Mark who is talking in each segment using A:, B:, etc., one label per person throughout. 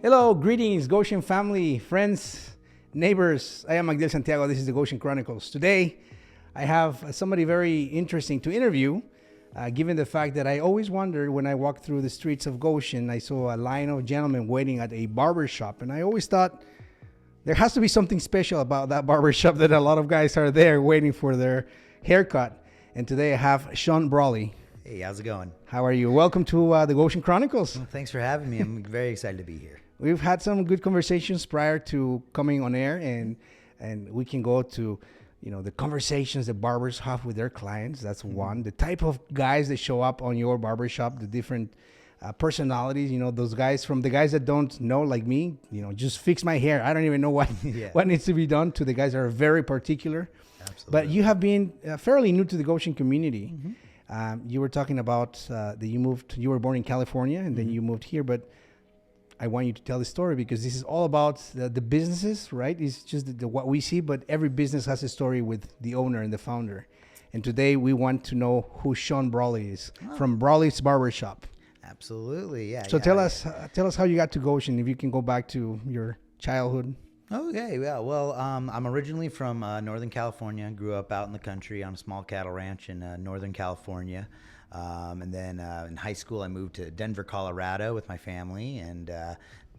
A: Hello, greetings, Goshen family, friends, neighbors. I am Miguel Santiago. This is the Goshen Chronicles. Today, I have somebody very interesting to interview, given the fact that I always wondered when I walked through the streets of Goshen, I saw a line of gentlemen waiting at a barber shop, and I always thought there has to be something special about that barber shop that a lot of guys are there waiting for their haircut. And today I have Shawn Braly.
B: Hey, how's it going?
A: How are you? Welcome to the Goshen Chronicles.
B: Well, thanks for having me. I'm very excited to be here.
A: We've had some good conversations prior to coming on air, and we can go to, the conversations that barbers have with their clients. That's one. The type of guys that show up on your barbershop, the different personalities, those guys, from the guys that don't know, like me, just fix my hair. I don't even know what, what needs to be done, to the guys that are very particular.
B: Absolutely.
A: But you have been fairly new to the Goshen community. You were talking about that you were born in California, and then you moved here, but I want you to tell the story, because this is all about the businesses, right? It's just what we see, but every business has a story with the owner and the founder. And today we want to know who Shawn Braly is from Braly's Barbershop.
B: Absolutely, yeah.
A: So tell us how you got to Goshen, if you can go back to your childhood.
B: Okay, yeah. Well, I'm originally from Northern California. Grew up out in the country on a small cattle ranch in Northern California. And then in high school, I moved to Denver, Colorado with my family, and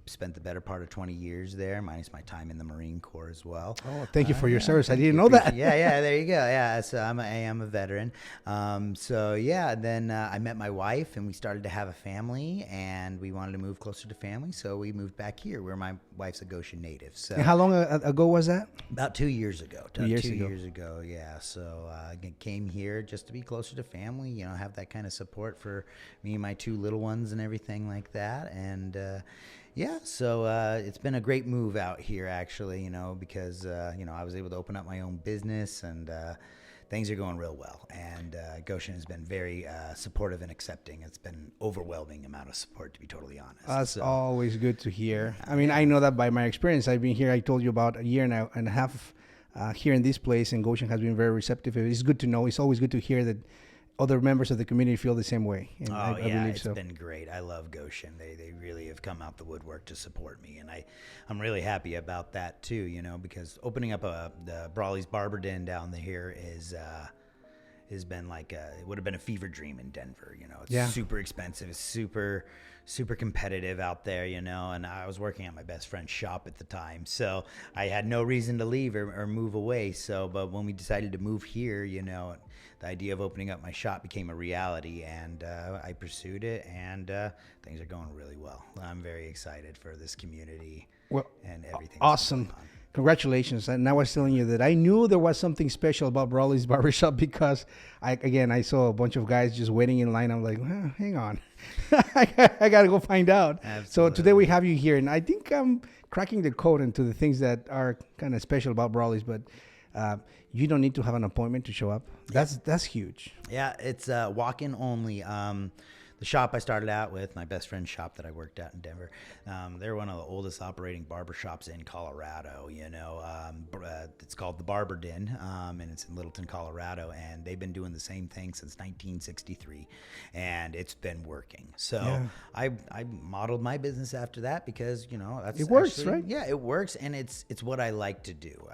B: spent the better part of 20 years there, minus my time in the Marine Corps as well.
A: Oh, thank you for your service. I didn't know that.
B: Yeah, there you go. Yeah, so I am a veteran. Then I met my wife, and we started to have a family, and we wanted to move closer to family, so we moved back here, where my wife's a Goshen native. So
A: And how long ago was that?
B: about 2 years ago.
A: 2 years
B: Two
A: ago.
B: years ago, yeah. So I came here just to be closer to family, have that kind of support for me and my two little ones and everything like that. And it's been a great move out here, actually, because, I was able to open up my own business, and things are going real well. And Goshen has been very supportive and accepting. It's been an overwhelming amount of support, to be totally honest.
A: That's always good to hear. I mean, I know that by my experience. I've been here, I told you, about a year and a half here in this place, and Goshen has been very receptive. It's good to know. It's always good to hear that other members of the community feel the same way. And I believe
B: it's
A: so.
B: been great. I love Goshen. They really have come out the woodwork to support me, and I'm really happy about that too. Because opening up the Braly's Barber Den down here has been like it would have been a fever dream in Denver. It's super expensive. It's super competitive out there, and I was working at my best friend's shop at the time, so I had no reason to leave or move away. But when we decided to move here, the idea of opening up my shop became a reality, and I pursued it, and things are going really well. I'm very excited for this community and everything.
A: Awesome. Congratulations. And I was telling you that I knew there was something special about Braly's Barbershop, because I saw a bunch of guys just waiting in line. I'm like, hang on. I got to go find out.
B: Absolutely.
A: So today we have you here, and I think I'm cracking the code into the things that are kind of special about Braly's, but you don't need to have an appointment to show up. That's huge.
B: Yeah, it's walk-in only. The shop I started out with, my best friend's shop that I worked at in Denver, they're one of the oldest operating barber shops in Colorado. It's called the Barber Den, and it's in Littleton, Colorado, and they've been doing the same thing since 1963, and it's been working. So I modeled my business after that, because that's
A: it works, right?
B: Yeah, it works, and it's what I like to do.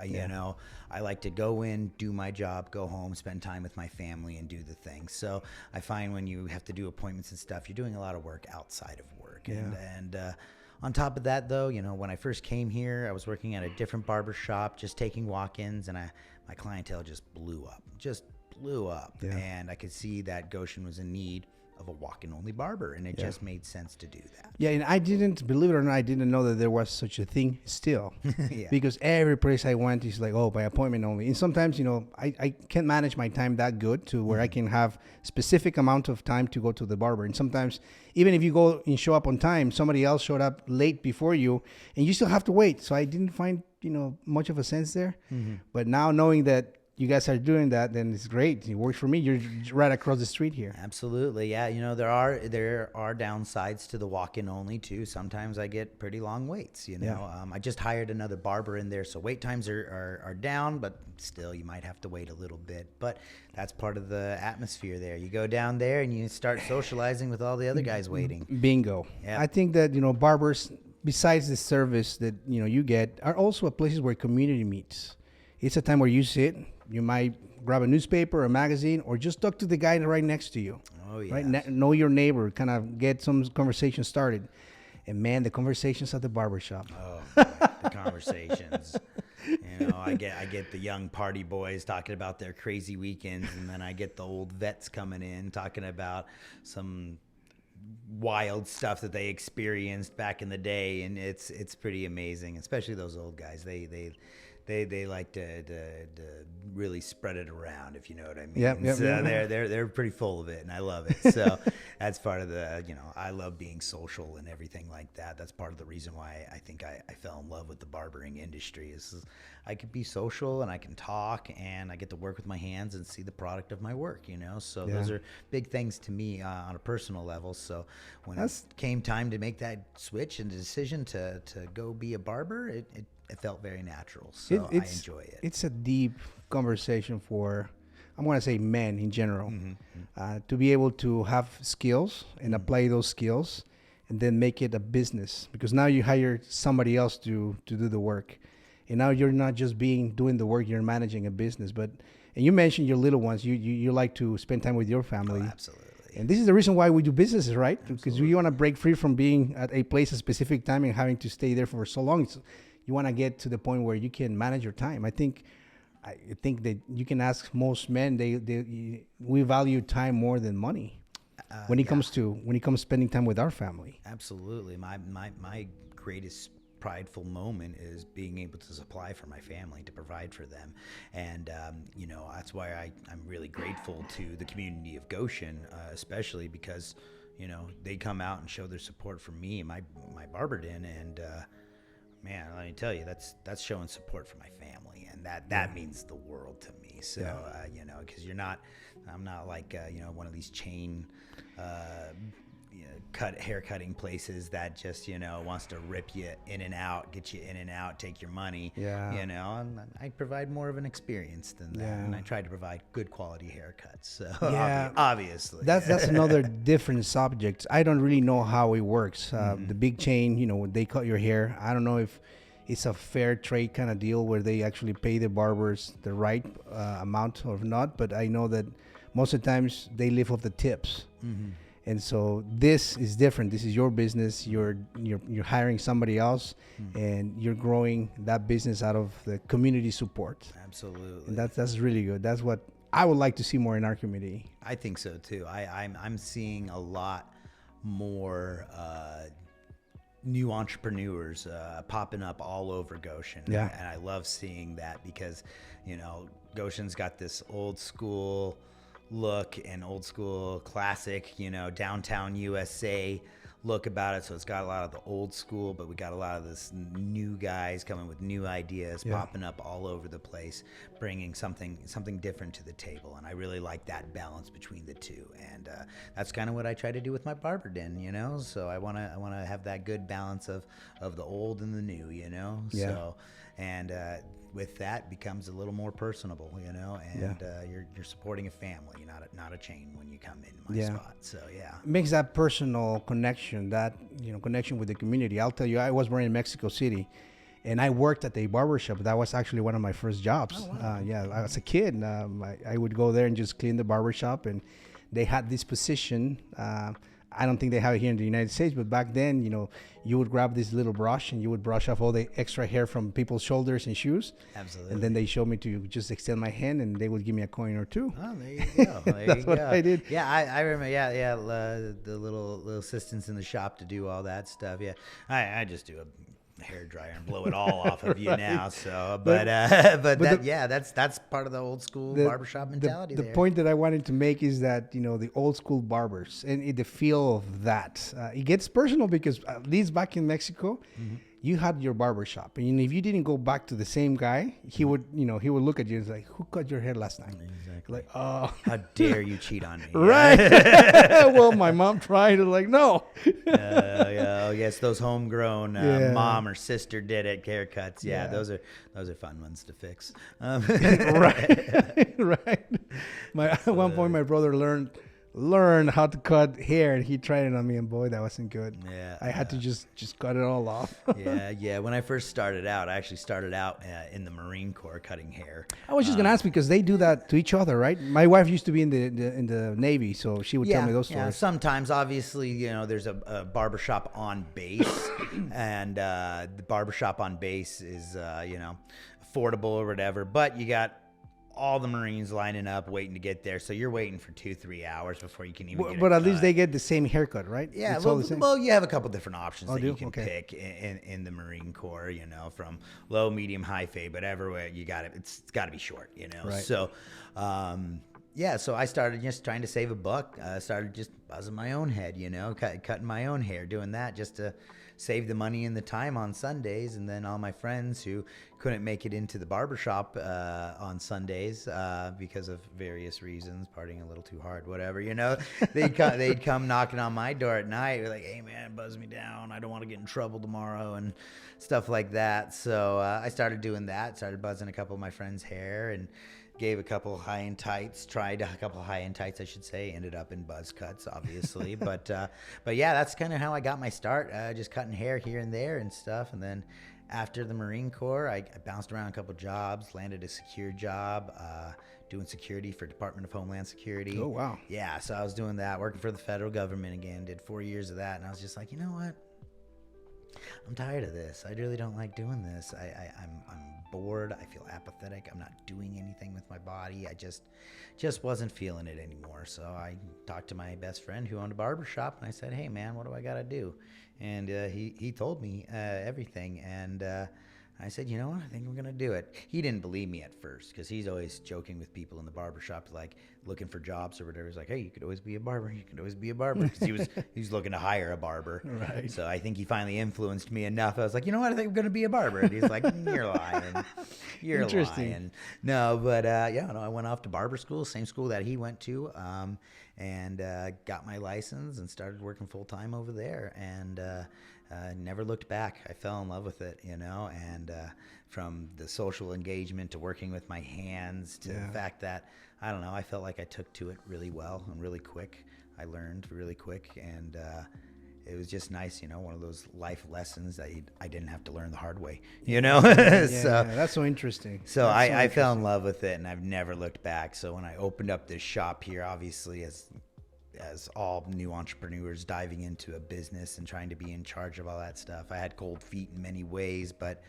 B: I like to go in, do my job, go home, spend time with my family, and do the thing. So I find when you have to do appointments and stuff, you're doing a lot of work outside of work. And on top of that, though, when I first came here, I was working at a different barber shop, just taking walk-ins, and my clientele just blew up. And I could see that Goshen was in need of a walk-in only barber, and it just made sense to do that.
A: Yeah, and I didn't, believe it or not, I didn't know that there was such a thing still. Because every place I went is like, by appointment only. And sometimes, I can't manage my time that good to where I can have specific amount of time to go to the barber. And sometimes, even if you go and show up on time, somebody else showed up late before you, and you still have to wait. So I didn't find, much of a sense there. But now knowing that you guys are doing that, then it's great. It works for me. You're right across the street here.
B: Absolutely, yeah. There are downsides to the walk-in only too. Sometimes I get pretty long waits. I just hired another barber in there, so wait times are down, but still you might have to wait a little bit. But that's part of the atmosphere there. You go down there and you start socializing with all the other guys waiting.
A: Bingo.
B: Yep.
A: I think that barbers besides the service that you get, are also places where community meets. It's a time where you sit, you might grab a newspaper, a magazine, or just talk to the guy right next to you.
B: Oh yeah.
A: Right, know your neighbor, kind of get some conversation started. And man, the conversations at the barbershop.
B: Oh, man, the conversations. I get the young party boys talking about their crazy weekends, and then I get the old vets coming in talking about some wild stuff that they experienced back in the day, and it's pretty amazing, especially those old guys. They like to really spread it around, if you know what I mean.
A: Yep,
B: so they're pretty full of it, and I love it. So that's part of the I love being social and everything like that. That's part of the reason why I think I fell in love with the barbering industry. Is I could be social and I can talk and I get to work with my hands and see the product of my work. So those are big things to me on a personal level. So when it came time to make that switch and the decision to go be a barber, it felt very natural, so I enjoy it.
A: It's a deep conversation for, I'm going to say, men in general, to be able to have skills and apply those skills and then make it a business, because now you hire somebody else to do the work, and now you're not just doing the work, you're managing a business. And you mentioned your little ones, you like to spend time with your family.
B: Oh, absolutely.
A: And this is the reason why we do businesses, right? Because we want to break free from being at a place a specific time and having to stay there for so long. You want to get to the point where you can manage your time. I think that you can ask most men, we value time more than money when it comes to spending time with our family.
B: Absolutely. My greatest prideful moment is being able to supply for my family, to provide for them. And that's why I'm really grateful to the community of Goshen, especially because they come out and show their support for me and my barber den, and man, let me tell you, that's showing support for my family, and that means the world to me. So, because I'm not like one of these chain hair cutting places that just wants to rip you in and out, get you in and out, take your money. And I provide more of an experience than that, and I try to provide good quality haircuts. So obviously,
A: that's another different subject. I don't really know how it works. The big chain, when they cut your hair, I don't know if it's a fair trade kind of deal where they actually pay the barbers the right amount or not. But I know that most of the times they live off the tips. And so this is different. This is your business. You're hiring somebody else, and you're growing that business out of the community support.
B: Absolutely.
A: And that's really good. That's what I would like to see more in our community.
B: I think so too. I'm seeing a lot more new entrepreneurs popping up all over Goshen.
A: Yeah.
B: And I love seeing that because Goshen's got this old school look and old school classic, downtown USA look about it. So it's got a lot of the old school, but we got a lot of this new guys coming with new ideas, popping up all over the place, bringing something different to the table. And I really like that balance between the two. And that's kind of what I try to do with my barber den, So I want to have that good balance of the old and the new, So with that becomes a little more personable, and you're supporting a family, not a chain when you come in my spot. So
A: it makes that personal connection, that connection with the community. I'll tell you, I was born in Mexico City, and I worked at a barbershop. That was actually one of my first jobs.
B: Oh, wow.
A: As a kid, I would go there and just clean the barbershop, and they had this position. I don't think they have it here in the United States, but back then, you would grab this little brush and you would brush off all the extra hair from people's shoulders and shoes.
B: Absolutely.
A: And then they showed me to just extend my hand, and they would give me a coin or two.
B: Oh, there you go.
A: That's what I did.
B: Yeah, I remember. The little assistants in the shop to do all that stuff. Yeah, I just do a hair dryer and blow it all off of you now. So, that's part of the old school barbershop mentality.
A: The point that I wanted to make is that the old school barbers and the feel of that. It gets personal because at least back in Mexico, you had your barbershop, and if you didn't go back to the same guy, he would look at you and like, "Who cut your hair last night?"
B: Exactly.
A: Like, oh,
B: how dare you cheat on me?
A: Right. Well, my mom tried to no.
B: Yes, those homegrown mom or sister did it haircuts. Yeah, those are fun ones to fix.
A: Right. At one point, my brother learned learn how to cut hair, and he tried it on me, and boy, that wasn't good.
B: Yeah,
A: I had to just cut it all off.
B: yeah. When I first started out, I actually started out in the Marine Corps cutting hair.
A: I was just gonna ask because they do that to each other, right? My wife used to be in the Navy, so she would tell me those stories.
B: Yeah, sometimes, obviously, there's a barbershop on base, and the barbershop on base is, affordable or whatever, but you got all the Marines lining up waiting to get there, so you're waiting for 2-3 hours before you can even get
A: But
B: a
A: at least
B: cut.
A: they get the same haircut, right?
B: Yeah,
A: It's all the same.
B: well, you have a couple different options that
A: do?
B: you can
A: Okay.
B: pick in the Marine Corps, from low, medium, high fade, but everywhere you got it. It's got to be short,
A: Right.
B: So, so I started just trying to save a buck. I started just buzzing my own head, cutting my own hair, doing that just to save the money and the time on Sundays. And then all my friends who couldn't make it into the barbershop on Sundays because of various reasons, partying a little too hard, whatever, they'd come knocking on my door at night. They're like, hey, man, buzz me down. I don't want to get in trouble tomorrow and stuff like that. So I started doing that, started buzzing a couple of my friends' hair and gave a couple high-end tights, tried a couple high-end tights, I should say, ended up in buzz cuts, obviously. but yeah, that's kind of how I got my start, just cutting hair here and there and stuff. And then after the Marine Corps, I bounced around a couple jobs, landed a secure job, doing security for Department of Homeland Security.
A: Oh, wow.
B: Yeah, so I was doing that, working for the federal government again, did 4 years of that, and I was just like, you know what? I'm tired of this. I really don't like doing this. I'm bored. I feel apathetic. I'm not doing anything with my body. I just wasn't feeling it anymore. So I talked to my best friend who owned a barber shop, and I said, hey, man, what do I got to do? And he told me everything. And I said, you know what? I think we're going to do it. He didn't believe me at first because he's always joking with people in the barber shop, like looking for jobs or whatever. He's like, hey, you could always be a barber. You could always be a barber. Because he was looking to hire a barber. Right. So I think he finally influenced me enough. I was like, you know what? I think I'm going to be a barber. And he's like, you're lying. You're
A: Interesting.
B: lying. No, but I went off to barber school, same school that he went to, and got my license and started working full time over there. And never looked back. I fell in love with it, and from the social engagement to working with my hands to the fact that, I don't know, I felt like I took to it really well and really quick. I learned really quick, and it was just nice, one of those life lessons that I didn't have to learn the hard way,
A: That's so interesting.
B: So I fell in love with it, and I've never looked back. So when I opened up this shop here, obviously as all new entrepreneurs diving into a business and trying to be in charge of all that stuff, I had cold feet in many ways, but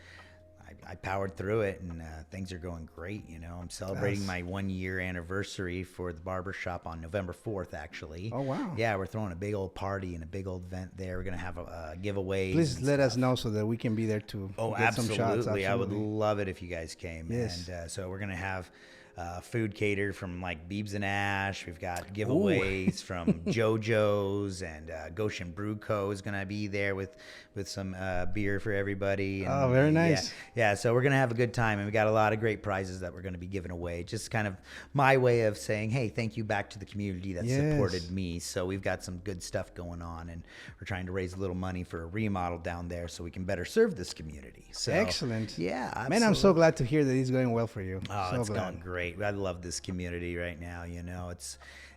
B: I powered through it, and things are going great. I'm celebrating my 1 year anniversary for the barbershop on November 4th, actually.
A: Oh, wow.
B: Yeah, we're throwing a big old party and a big old event there. We're going to have giveaways.
A: Please let us know so that we can be there to get some shots. Absolutely.
B: I would love it if you guys came.
A: Yes.
B: And so we're going to have food catered from like Beebs and Ash. We've got giveaways from JoJo's, and Goshen Brew Co. is going to be there with some beer for everybody. And,
A: very nice.
B: Yeah, so we're going to have a good time, and we got a lot of great prizes that we're going to be giving away. Just kind of my way of saying, hey, thank you back to the community that supported me. So we've got some good stuff going on, and we're trying to raise a little money for a remodel down there so we can better serve this community. So
A: excellent.
B: Yeah, absolutely.
A: Man, I'm so glad to hear that it's going well for you.
B: Oh,
A: so
B: it's
A: glad.
B: going great. I love this community right now.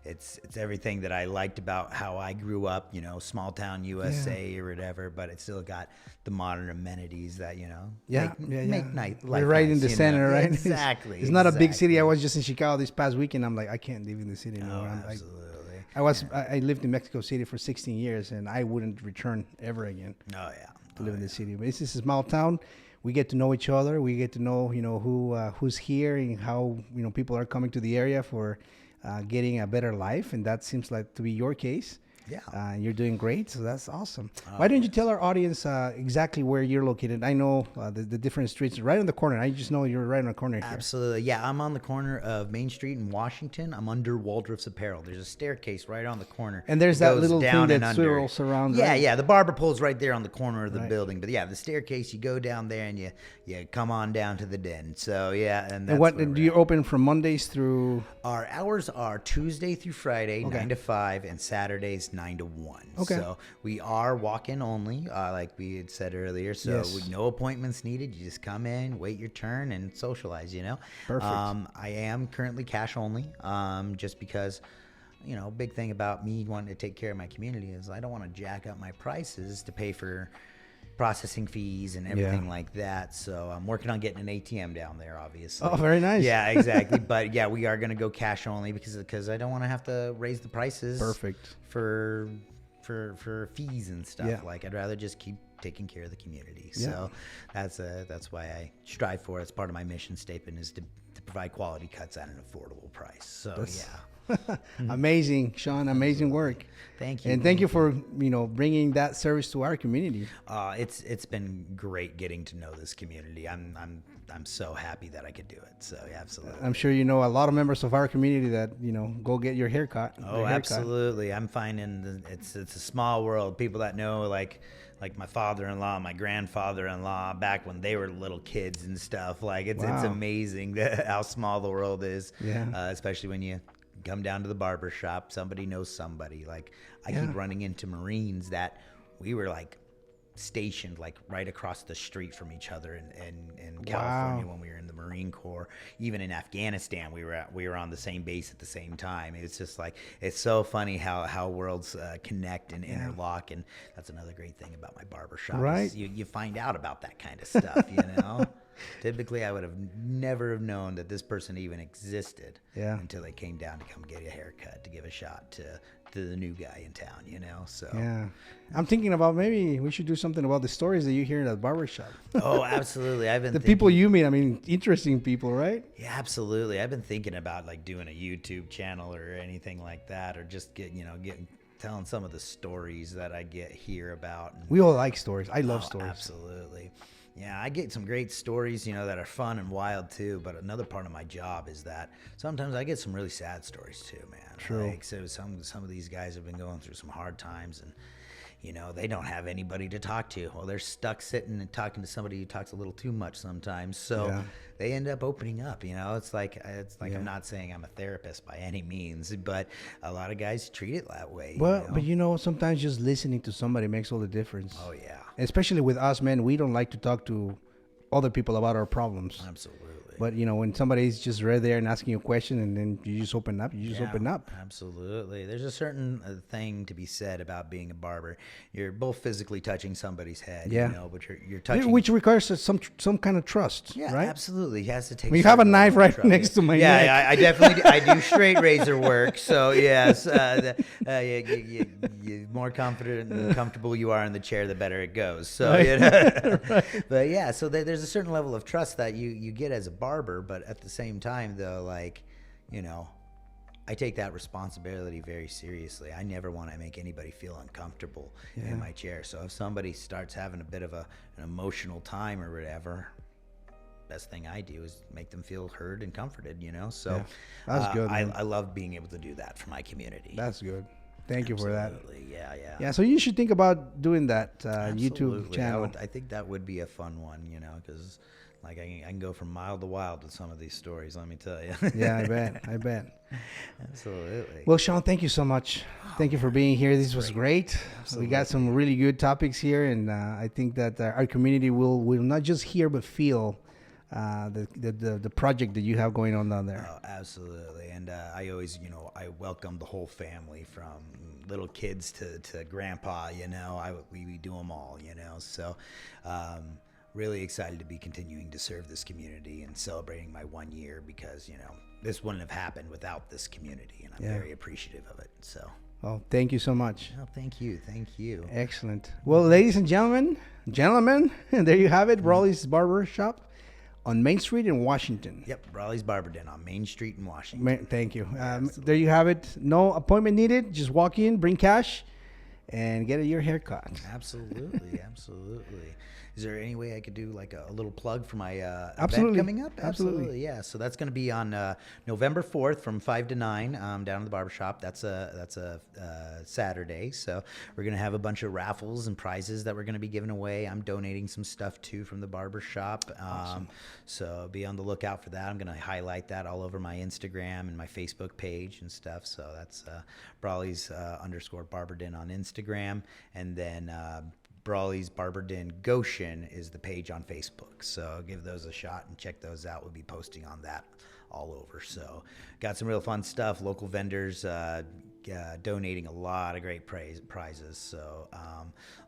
B: It's everything that I liked about how I grew up. Small town USA or whatever, but it's still got the modern amenities that make night.
A: We're right in the center, right?
B: Exactly.
A: It's not a big city. I was just in Chicago this past weekend. I'm like, I can't live in the city anymore.
B: Absolutely.
A: I lived in Mexico City for 16 years, and I wouldn't return ever again.
B: Oh yeah.
A: To live in the city. But this is a small town. We get to know each other. We get to know, who's here and how, people are coming to the area for getting a better life. And that seems like to be your case. Yeah. You're doing great. So that's awesome. Why don't you tell our audience exactly where you're located? I know the different streets right on the corner. I just know you're right on the corner here.
B: Absolutely. Yeah, I'm on the corner of Main Street in Washington. I'm under Waldrof's Apparel. There's a staircase right on the corner.
A: And there's that little thing that swirls around.
B: Yeah, right? Yeah. The barber pole's right there on the corner of the building. But yeah, the staircase, you go down there and you come on down to the den. So yeah. And
A: what do you open from Mondays through?
B: Our hours are Tuesday through Friday, 9 to 5, and Saturdays, 9 to 1.
A: Okay.
B: So we are walk-in only, like we had said earlier. So with no appointments needed. You just come in, wait your turn, and socialize,
A: Perfect.
B: I am currently cash only, just because, big thing about me wanting to take care of my community is I don't want to jack up my prices to pay for processing fees and everything like that. So I'm working on getting an ATM down there, obviously.
A: Oh, very nice.
B: Yeah, exactly. But yeah, we are going to go cash only because I don't want to have to raise the prices.
A: Perfect.
B: For fees and stuff. Like I'd rather just keep taking care of the community. So that's why I strive for it. It's part of my mission statement is to provide quality cuts at an affordable price. So
A: Amazing, Shawn. Amazing work.
B: Thank you.
A: And thank you for bringing that service to our community.
B: It's been great getting to know this community. I'm so happy that I could do it. So yeah, absolutely.
A: I'm sure you know a lot of members of our community that go get your haircut.
B: Oh, absolutely. I'm finding it's a small world. People that know like my father-in-law, my grandfather-in-law, back when they were little kids and stuff. Like it's amazing how small the world is. Yeah. Especially when you come down to the barber shop, somebody knows somebody. Like I keep running into Marines that we were like stationed like right across the street from each other in California when we were in the Marine Corps. Even in Afghanistan, we were on the same base at the same time. It's just like it's so funny how worlds connect and interlock, and that's another great thing about my barber shop.
A: Right,
B: you find out about that kind of stuff. Typically, I would have never have known that this person even existed until they came down to come get a haircut to give a shot to the new guy in town, So
A: I'm thinking about maybe we should do something about the stories that you hear in the barbershop.
B: Oh, absolutely. I've been
A: the people you meet. I mean, interesting people, right?
B: Yeah, absolutely. I've been thinking about like doing a YouTube channel or anything like that, or just telling some of the stories that I get here about.
A: We all like stories. I love stories.
B: Absolutely. Yeah, I get some great stories, that are fun and wild too. But another part of my job is that sometimes I get some really sad stories too, man.
A: True.
B: Like, so some of these guys have been going through some hard times, and they don't have anybody to talk to. Well, they're stuck sitting and talking to somebody who talks a little too much sometimes. So they end up opening up. It's like I'm not saying I'm a therapist by any means, but a lot of guys treat it that way.
A: Well, but sometimes just listening to somebody makes all the difference.
B: Oh yeah.
A: Especially with us men, we don't like to talk to other people about our problems.
B: Absolutely.
A: But when somebody's just right there and asking you a question, and then you just open up, open up.
B: Absolutely. There's a certain thing to be said about being a barber. You're both physically touching somebody's head, but you're touching,
A: which requires some kind of trust.
B: Yeah,
A: right?
B: absolutely. He has to take.
A: You have a knife right next to my neck.
B: Yeah, I definitely I do straight razor work. So yes, you more confident and comfortable you are in the chair, the better it goes. So right. But yeah, so there's a certain level of trust that you get as a barber, but at the same time though, like I take that responsibility very seriously. I never want to make anybody feel uncomfortable in my chair. So if somebody starts having a bit of an emotional time or whatever, best thing I do is make them feel heard and comforted, So
A: that's good.
B: I love being able to do that for my community.
A: That's good. Thank you for that.
B: Yeah.
A: So you should think about doing that YouTube channel.
B: I think that would be a fun one, because like I can go from mild to wild with some of these stories, let me tell you.
A: Yeah, I bet.
B: Absolutely.
A: Well, Shawn, thank you so much. Thank you for being here. This was great. Absolutely. We got some really good topics here, and I think that our community will not just hear but feel the project that you have going on down there.
B: Oh, absolutely. And I always, I welcome the whole family, from little kids to grandpa, we do them all, So really excited to be continuing to serve this community and celebrating my 1 year, because, this wouldn't have happened without this community, and I'm very appreciative of it. So.
A: Oh, thank you so much.
B: Oh, thank you.
A: Excellent. Well, ladies and gentlemen, and there you have it, Braly's Barber Shop on Main Street in Washington.
B: Yep, Braly's Barber Den on Main Street in Washington.
A: Thank you. There you have it. No appointment needed. Just walk in, bring cash, and get your hair cut.
B: Absolutely. Is there any way I could do like a little plug for my
A: event
B: coming up? Absolutely. Yeah. So that's going to be on November 4th from 5 to 9 down in the barbershop. That's a Saturday. So we're going to have a bunch of raffles and prizes that we're going to be giving away. I'm donating some stuff too from the barbershop.
A: Awesome.
B: So be on the lookout for that. I'm going to highlight that all over my Instagram and my Facebook page and stuff. So that's Braly's _Barber Den on Instagram. And then Braly's Barber Den Goshen is the page on Facebook. So give those a shot and check those out. We'll be posting on that all over. So got some real fun stuff. Local vendors donating a lot of great prizes. So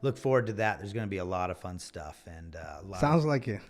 B: look forward to that. There's going to be a lot of fun stuff. And
A: sounds like it.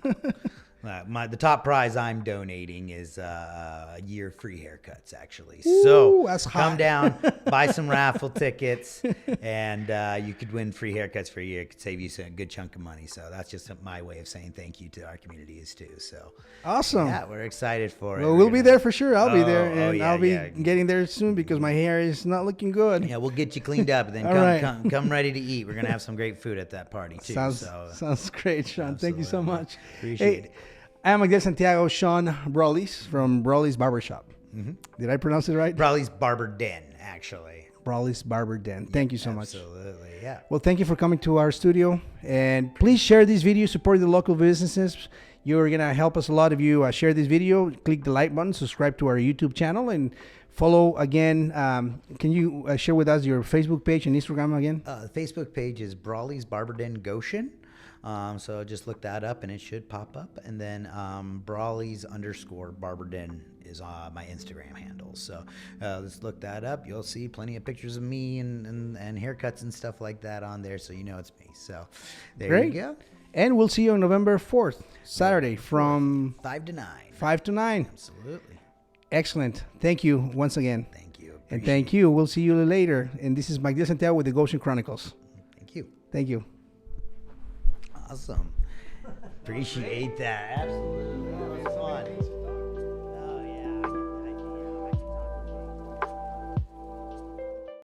B: The top prize I'm donating is a year free haircuts, actually.
A: Ooh,
B: so
A: that's
B: come
A: hot.
B: down, buy some raffle tickets, and you could win free haircuts for a year. It could save you a good chunk of money. So that's just my way of saying thank you to our communities too. So
A: awesome.
B: yeah, we're excited for it.
A: Well, we'll be there for sure. I'll be there, and
B: yeah,
A: I'll be
B: yeah.
A: getting there soon because my hair is not looking good.
B: Yeah, we'll get you cleaned up, and then
A: All right.
B: come ready to eat. We're gonna have some great food at that party too.
A: Sounds great, Shawn. Thank you so much.
B: Appreciate it.
A: I'm Miguel Santiago, Shawn Braly from Braly's Barber Shop. Mm-hmm. Did I pronounce it right?
B: Braly's Barber Den, actually.
A: Braly's Barber Den. Thank you so much.
B: Absolutely, yeah.
A: Well, thank you for coming to our studio. And please share this video, support the local businesses. You're going to help us a lot if you share this video. Click the like button, subscribe to our YouTube channel, and follow again. Can you share with us your Facebook page and Instagram again?
B: The Facebook page is Braly's Barber Den Goshen. So just look that up and it should pop up. And then Braly's _Barber Den is my Instagram handle. So let's look that up. You'll see plenty of pictures of me and haircuts and stuff like that on there. So you know it's me. So there you go.
A: And we'll see you on November 4th, Saturday from
B: 5 to 9.
A: 5 to 9.
B: Absolutely.
A: Excellent. Thank you once again.
B: Thank you.
A: And thank you. We'll see you later. And this is Miguel Santiago with the Goshen Chronicles.
B: Thank you.
A: Thank you.
B: Awesome. Appreciate that. Absolutely.